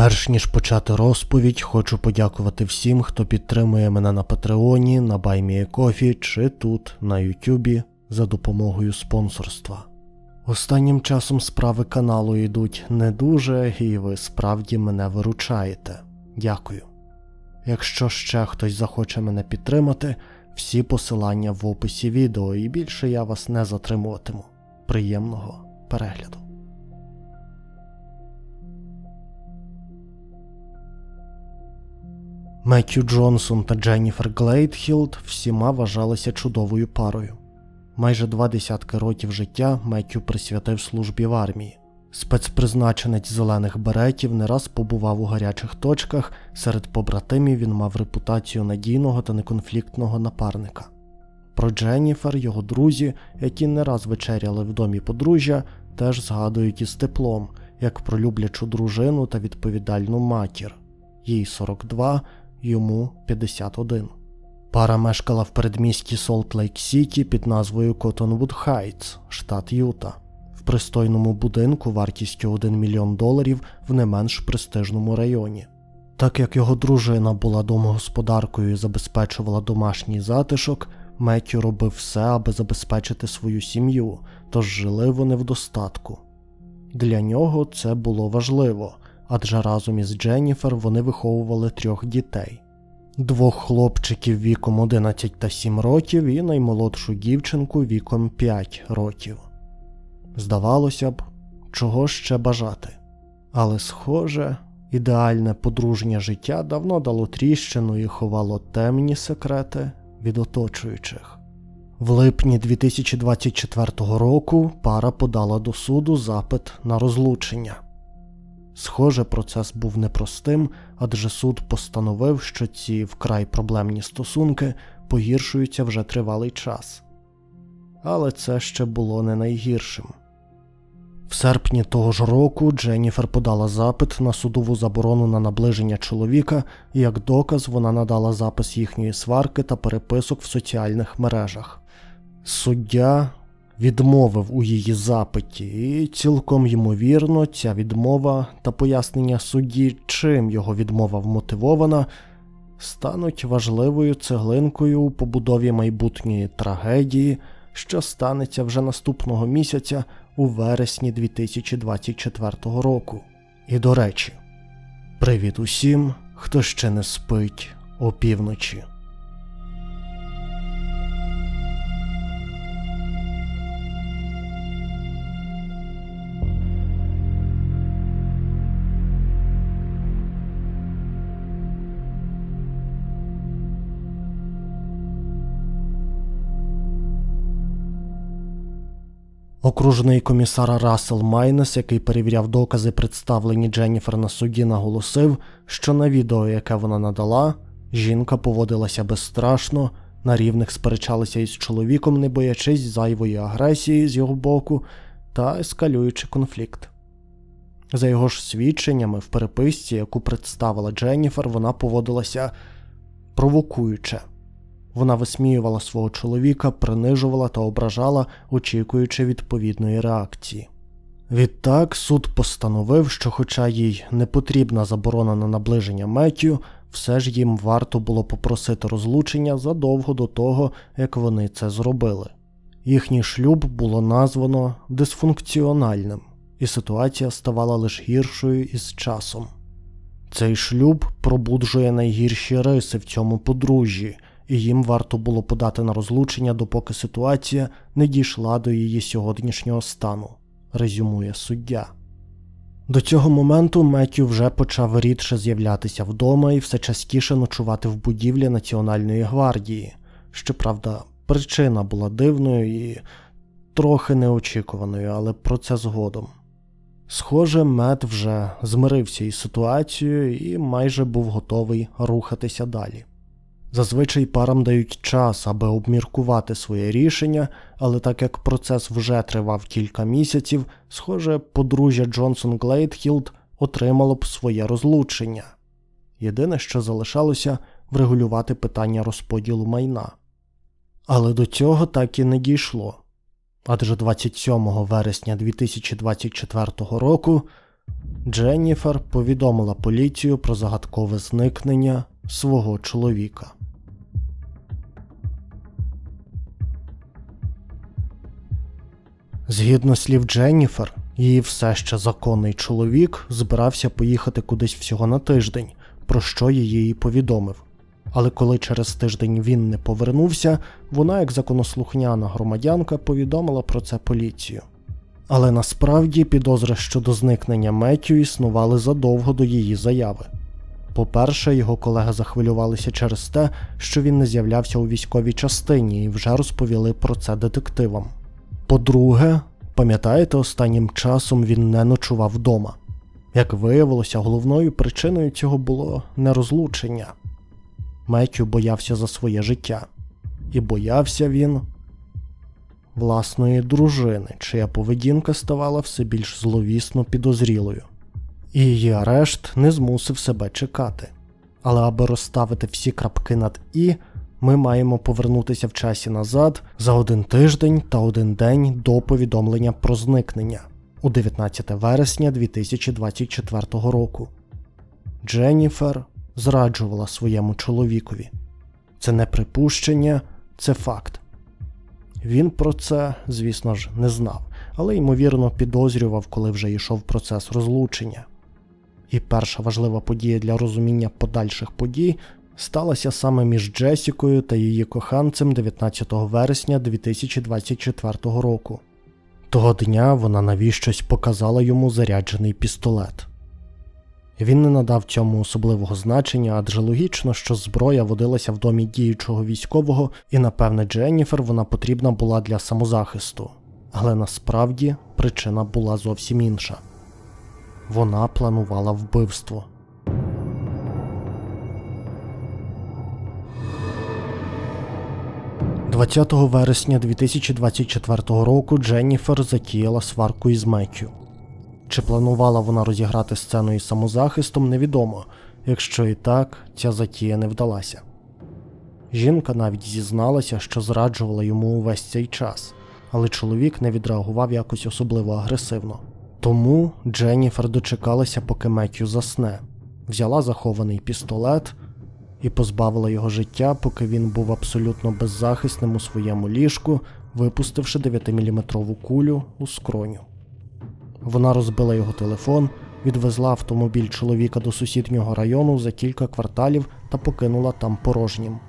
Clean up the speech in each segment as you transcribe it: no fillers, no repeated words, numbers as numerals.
Перш ніж почати розповідь, хочу подякувати всім, хто підтримує мене на Патреоні, на BuyMeACoffee чи тут, на Ютубі, за допомогою спонсорства. Останнім часом справи каналу йдуть не дуже, і ви справді мене виручаєте. Дякую. Якщо ще хтось захоче мене підтримати, всі посилання в описі відео, і більше я вас не затримуватиму. Приємного перегляду. Меттью Джонсон та Дженніфер Глейдхілд всіма вважалися чудовою парою. Майже 20 років життя Меттью присвятив службі в армії. Спецпризначенець зелених беретів не раз побував у гарячих точках, серед побратимів він мав репутацію надійного та неконфліктного напарника. Про Дженніфер його друзі, які не раз вечеряли в домі подружжя, теж згадують із теплом, як про люблячу дружину та відповідальну матір. Їй 42, йому 51. Пара мешкала в передмісті Солт-Лейк-Сіті під назвою Котонвуд Хайтс, штат Юта, в пристойному будинку вартістю $1 мільйон в не менш престижному районі. Так як його дружина була домогосподаркою і забезпечувала домашній затишок, Меттью робив все, аби забезпечити свою сім'ю, тож жили вони в достатку. Для нього це було важливо, адже разом із Дженніфер вони виховували 3 дітей. 2 хлопчиків віком 11 та 7 років і наймолодшу дівчинку віком 5 років. Здавалося б, чого ще бажати. Але, схоже, ідеальне подружнє життя давно дало тріщину і ховало темні секрети від оточуючих. В липні 2024 року пара подала до суду запит на розлучення. Схоже, процес був непростим, адже суд постановив, що ці вкрай проблемні стосунки погіршуються вже тривалий час. Але це ще було не найгіршим. В серпні того ж року Дженніфер подала запит на судову заборону на наближення чоловіка, і як доказ вона надала запис їхньої сварки та переписок в соціальних мережах. Суддя відмовив у її запиті, і цілком ймовірно ця відмова та пояснення судді, чим його відмова вмотивована, стануть важливою цеглинкою у побудові майбутньої трагедії, що станеться вже наступного місяця у вересні 2024 року. І до речі, привіт усім, хто ще не спить опівночі. Окружний комісар Рассел Майнес, який перевіряв докази, представлені Дженніфер на суді, наголосив, що на відео, яке вона надала, жінка поводилася безстрашно, на рівних сперечалася із чоловіком, не боячись зайвої агресії з його боку та ескалюючи конфлікт. За його ж свідченнями, в переписці, яку представила Дженніфер, вона поводилася провокуюче. Вона висміювала свого чоловіка, принижувала та ображала, очікуючи відповідної реакції. Відтак суд постановив, що хоча їй не потрібна заборона на наближення Меттью, все ж їм варто було попросити розлучення задовго до того, як вони це зробили. Їхній шлюб було названо дисфункціональним, і ситуація ставала лише гіршою із часом. Цей шлюб пробуджує найгірші риси в цьому подружжі, і їм варто було подати на розлучення, допоки ситуація не дійшла до її сьогоднішнього стану, резюмує суддя. До цього моменту Меттью вже почав рідше з'являтися вдома і все частіше ночувати в будівлі Національної гвардії. Щоправда, причина була дивною і трохи неочікуваною, але про це згодом. Схоже, Мет вже змирився із ситуацією і майже був готовий рухатися далі. Зазвичай парам дають час, аби обміркувати своє рішення, але так як процес вже тривав кілька місяців, схоже, подружжя Джонсон-Глейдхілд отримало б своє розлучення. Єдине, що залишалося – врегулювати питання розподілу майна. Але до цього так і не дійшло. Адже 27 вересня 2024 року Дженніфер повідомила поліцію про загадкове зникнення свого чоловіка. Згідно слів Дженніфер, її все ще законний чоловік збирався поїхати кудись всього на тиждень, про що їй і повідомив. Але коли через тиждень він не повернувся, вона, як законослухняна громадянка, повідомила про це поліцію. Але насправді підозри щодо зникнення Меттью існували задовго до її заяви. По-перше, його колеги захвилювалися через те, що він не з'являвся у військовій частині і вже розповіли про це детективам. По-друге, пам'ятаєте, останнім часом він не ночував вдома. Як виявилося, головною причиною цього було не розлучення. Меттью боявся за своє життя. І боявся він власної дружини, чия поведінка ставала все більш зловісно підозрілою. І її арешт не змусив себе чекати. Але аби розставити всі крапки над «і», ми маємо повернутися в часі назад за 1 тиждень та 1 день до повідомлення про зникнення у 19 вересня 2024 року. Дженніфер зраджувала своєму чоловікові. Це не припущення, це факт. Він про це, звісно ж, не знав, але, ймовірно, підозрював, коли вже йшов процес розлучення. І перша важлива подія для розуміння подальших подій сталася саме між Джесікою та її коханцем 19 вересня 2024 року. Того дня вона навіщось показала йому заряджений пістолет. Він не надав цьому особливого значення, адже логічно, що зброя водилася в домі діючого військового, і, напевне, Дженніфер вона потрібна була для самозахисту. Але насправді причина була зовсім інша. Вона планувала вбивство. «20 вересня 2024 року Дженніфер затіяла сварку із Меттью. Чи планувала вона розіграти сцену із самозахистом, невідомо. Якщо і так, ця затія не вдалася. Жінка навіть зізналася, що зраджувала йому увесь цей час, але чоловік не відреагував якось особливо агресивно. Тому Дженніфер дочекалася, поки Меттью засне, взяла захований пістолет і позбавила його життя, поки він був абсолютно беззахисним у своєму ліжку, випустивши 9-мм кулю у скроню. Вона розбила його телефон, відвезла автомобіль чоловіка до сусіднього району за кілька кварталів та покинула там порожнім.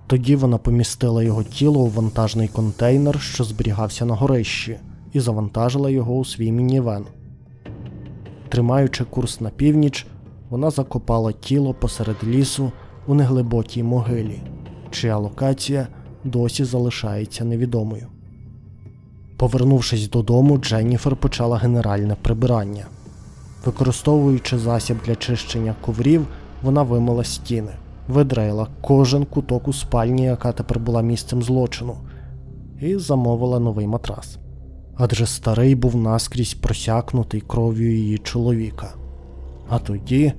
Тоді вона помістила його тіло у вантажний контейнер, що зберігався на горищі, і завантажила його у свій мінівен. Тримаючи курс на північ, вона закопала тіло посеред лісу у неглибокій могилі, чия локація досі залишається невідомою. Повернувшись додому, Дженніфер почала генеральне прибирання. Використовуючи засіб для чищення коврів, вона вимила стіни, видрейла кожен куток у спальні, яка тепер була місцем злочину, і замовила новий матрас. Адже старий був наскрізь просякнутий кров'ю її чоловіка. А тоді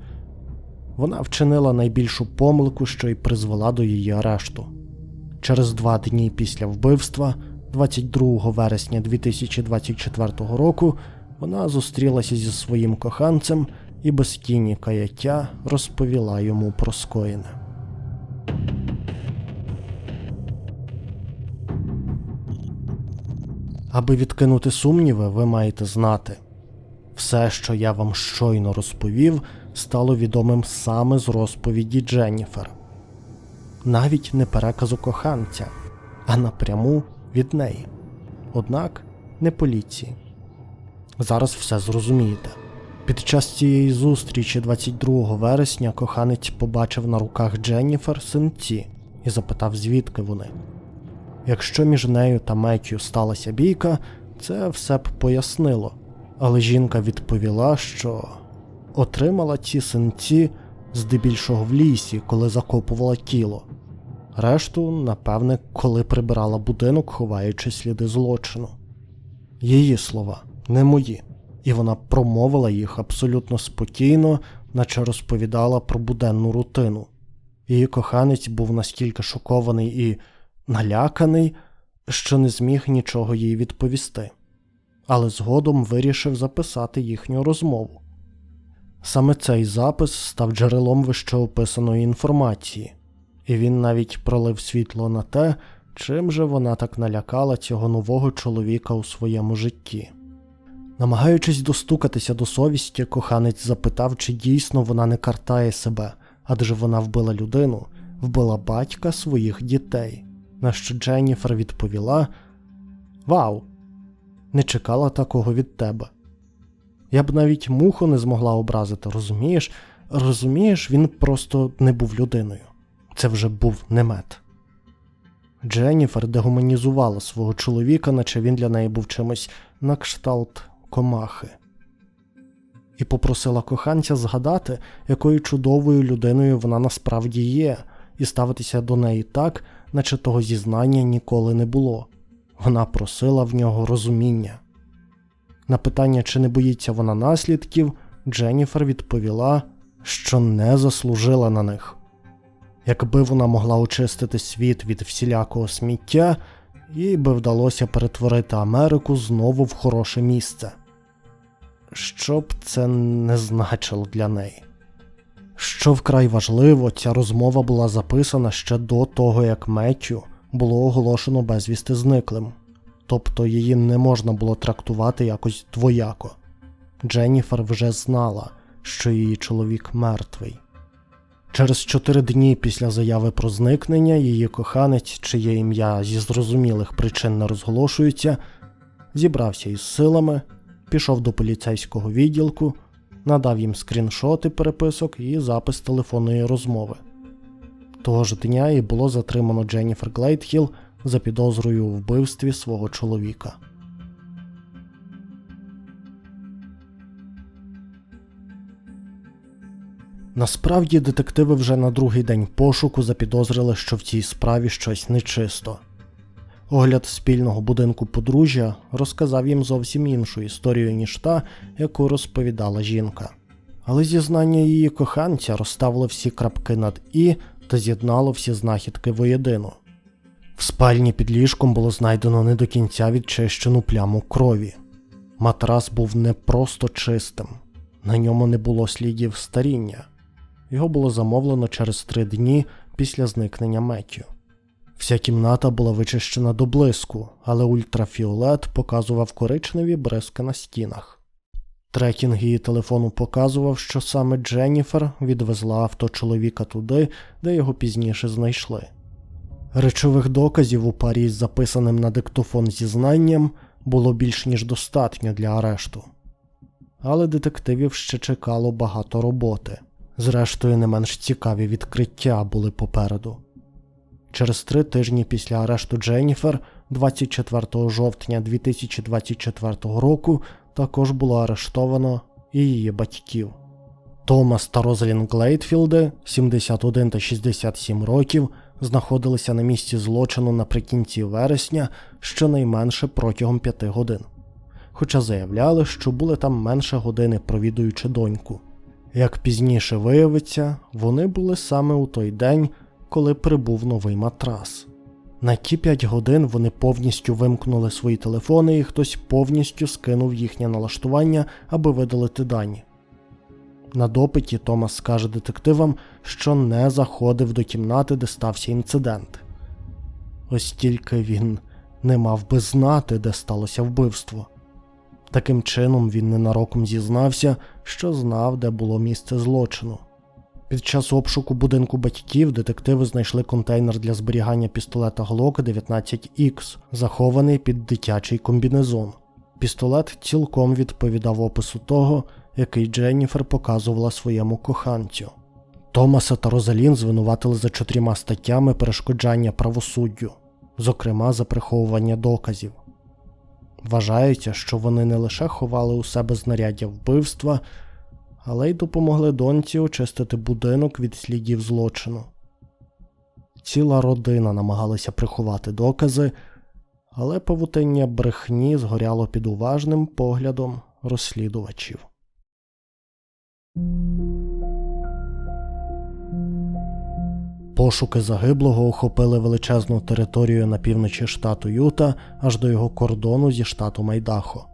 вона вчинила найбільшу помилку, що й призвела до її арешту. Через 2 дні після вбивства, 22 вересня 2024 року, вона зустрілася зі своїм коханцем і без тіні каяття розповіла йому про скоєне. Аби відкинути сумніви, ви маєте знати. Все, що я вам щойно розповів, стало відомим саме з розповіді Дженніфер. Навіть не переказу коханця, а напряму від неї. Однак не поліції. Зараз все зрозумієте. Під час цієї зустрічі 22 вересня коханець побачив на руках Дженніфер синці і запитав, звідки вони. Якщо між нею та Меттью сталася бійка, це все б пояснило. Але жінка відповіла, що отримала ці синці здебільшого в лісі, коли закопувала тіло. Решту, напевне, коли прибирала будинок, ховаючи сліди злочину. Її слова, не мої. І вона промовила їх абсолютно спокійно, наче розповідала про буденну рутину. Її коханець був настільки шокований і наляканий, що не зміг нічого їй відповісти. Але згодом вирішив записати їхню розмову. Саме цей запис став джерелом вищеописаної інформації, і він навіть пролив світло на те, чим же вона так налякала цього нового чоловіка у своєму житті. Намагаючись достукатися до совісті, коханець запитав, чи дійсно вона не картає себе, адже вона вбила людину, вбила батька своїх дітей. На що Дженніфер відповіла: «Вау, не чекала такого від тебе. Я б навіть муху не змогла образити, розумієш? Розумієш, він просто не був людиною. Це вже був немет». Дженніфер дегуманізувала свого чоловіка, наче він для неї був чимось на кшталт комахи. І попросила коханця згадати, якою чудовою людиною вона насправді є, і ставитися до неї так, наче того зізнання ніколи не було. Вона просила в нього розуміння. На питання, чи не боїться вона наслідків, Дженніфер відповіла, що не заслужила на них. Якби вона могла очистити світ від всілякого сміття, їй би вдалося перетворити Америку знову в хороше місце. Що б це не значило для неї. Що вкрай важливо, ця розмова була записана ще до того, як Меттью було оголошено безвісти зниклим. Тобто її не можна було трактувати якось двояко. Дженніфер вже знала, що її чоловік мертвий. Через 4 дні після заяви про зникнення її коханець, чиє ім'я зі зрозумілих причин не розголошується, зібрався із силами, пішов до поліцейського відділку, надав їм скріншоти переписок і запис телефонної розмови. Того ж дня і було затримано Дженніфер Глейдхілл за підозрою у вбивстві свого чоловіка. Насправді, детективи вже на другий день пошуку запідозрили, що в цій справі щось нечисто. Огляд спільного будинку подружжя розказав їм зовсім іншу історію, ніж та, яку розповідала жінка. Але зізнання її коханця розставило всі крапки над «і» та з'єднало всі знахідки воєдино. В спальні під ліжком було знайдено не до кінця відчищену пляму крові. Матрас був не просто чистим, на ньому не було слідів старіння. Його було замовлено через 3 дні після зникнення Меттью. Вся кімната була вичищена до блиску, але ультрафіолет показував коричневі бризки на стінах. Трекінг її телефону показував, що саме Дженніфер відвезла авто чоловіка туди, де його пізніше знайшли. Речових доказів у парі із записаним на диктофон зізнанням було більш ніж достатньо для арешту. Але детективів ще чекало багато роботи. Зрештою, не менш цікаві відкриття були попереду. Через 3 тижні після арешту Дженніфер, 24 жовтня 2024 року, також було арештовано і її батьків. Томас та Розалін Глейдфілди, 71 та 67 років, знаходилися на місці злочину наприкінці вересня щонайменше протягом 5 годин. Хоча заявляли, що були там менше години, провідуючи доньку. Як пізніше виявиться, вони були саме у той день, коли прибув новий матрас. На ті 5 годин вони повністю вимкнули свої телефони і хтось повністю скинув їхнє налаштування, аби видалити дані. На допиті Томас скаже детективам, що не заходив до кімнати, де стався інцидент. Ось тільки він не мав би знати, де сталося вбивство. Таким чином він ненароком зізнався, що знав, де було місце злочину. Під час обшуку будинку батьків детективи знайшли контейнер для зберігання пістолета Glock 19X, захований під дитячий комбінезон. Пістолет цілком відповідав опису того, який Дженніфер показувала своєму коханцю. Томаса та Розалін звинуватили за 4 статтями перешкоджання правосуддю, зокрема за приховування доказів. Вважається, що вони не лише ховали у себе знаряддя вбивства, але й допомогли доньці очистити будинок від слідів злочину. Ціла родина намагалася приховати докази, але павутиння брехні згоряло під уважним поглядом розслідувачів. Пошуки загиблого охопили величезну територію на півночі штату Юта аж до його кордону зі штатом Айдахо.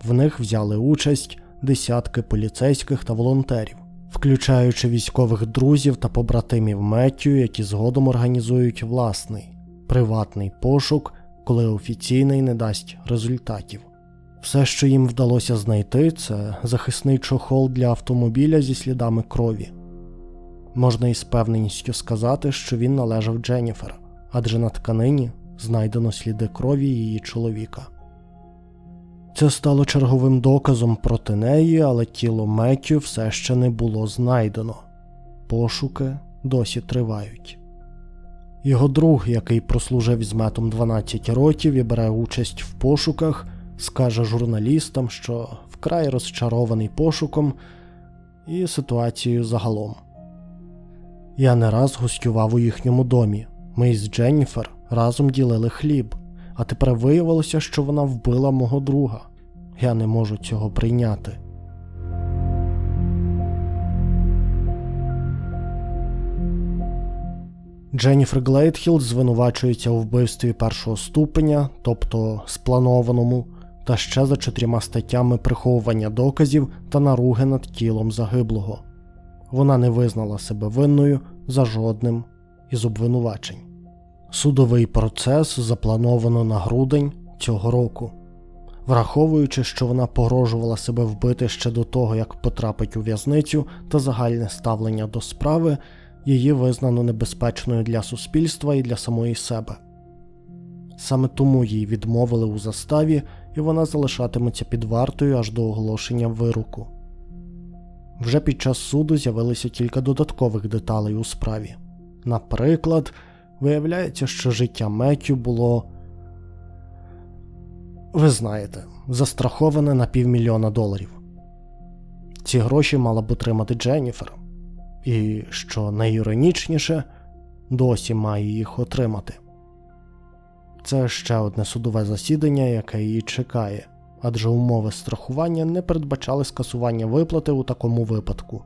В них взяли участь десятки поліцейських та волонтерів, включаючи військових друзів та побратимів Меттью, які згодом організують власний, приватний пошук, коли офіційний не дасть результатів. Все, що їм вдалося знайти, це захисний чохол для автомобіля зі слідами крові. Можна із певністю сказати, що він належав Дженніфер, адже на тканині знайдено сліди крові її чоловіка. Це стало черговим доказом проти неї, але тіло Меттью все ще не було знайдено. Пошуки досі тривають. Його друг, який прослужив із Меттом 12 років і бере участь в пошуках, скаже журналістам, що вкрай розчарований пошуком і ситуацією загалом. Я не раз гостював у їхньому домі. Ми із Дженніфер разом ділили хліб, а тепер виявилося, що вона вбила мого друга. Я не можу цього прийняти. Дженніфер Глейдхілд звинувачується у вбивстві першого ступеня, тобто спланованому, та ще за 4 статтями приховування доказів та наруги над тілом загиблого. Вона не визнала себе винною за жодним із обвинувачень. Судовий процес заплановано на грудень цього року. Враховуючи, що вона погрожувала себе вбити ще до того, як потрапить у в'язницю, та загальне ставлення до справи, її визнано небезпечною для суспільства і для самої себе. Саме тому їй відмовили у заставі, і вона залишатиметься під вартою аж до оголошення вироку. Вже під час суду з'явилося кілька додаткових деталей у справі. Наприклад, виявляється, що життя Меттью було, ви знаєте, застраховане на $500,000. Ці гроші мала б отримати Дженніфер. І, що найіронічніше, досі має їх отримати. Це ще одне судове засідання, яке її чекає, адже умови страхування не передбачали скасування виплати у такому випадку.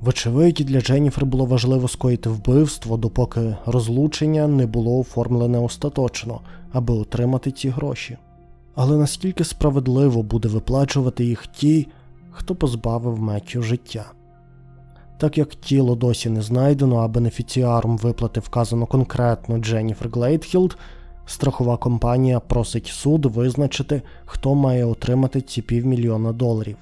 Вочевидь, для Дженніфер було важливо скоїти вбивство, допоки розлучення не було оформлене остаточно, аби отримати ці гроші. Але наскільки справедливо буде виплачувати їх ті, хто позбавив Меттью життя? Так як тіло досі не знайдено, а бенефіціаром виплати вказано конкретно Дженніфер Глейдхілд, страхова компанія просить суд визначити, хто має отримати ці $500,000.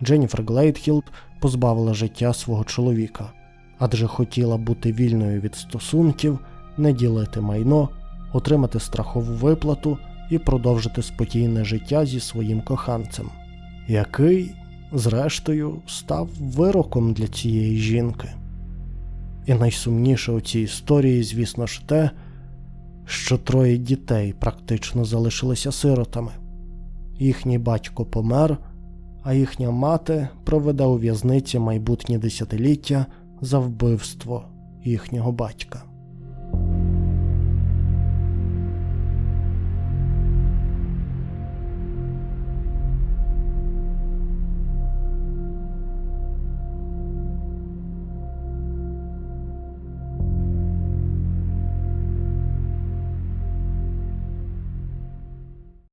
Дженніфер Глейдхілд позбавила життя свого чоловіка, адже хотіла бути вільною від стосунків, не ділити майно, отримати страхову виплату і продовжити спокійне життя зі своїм коханцем, який, зрештою, став вироком для цієї жінки. І найсумніше у цій історії, звісно ж, те, що 3 дітей практично залишилися сиротами. Їхній батько помер, а їхня мати проведе у в'язниці майбутнє десятиліття за вбивство їхнього батька.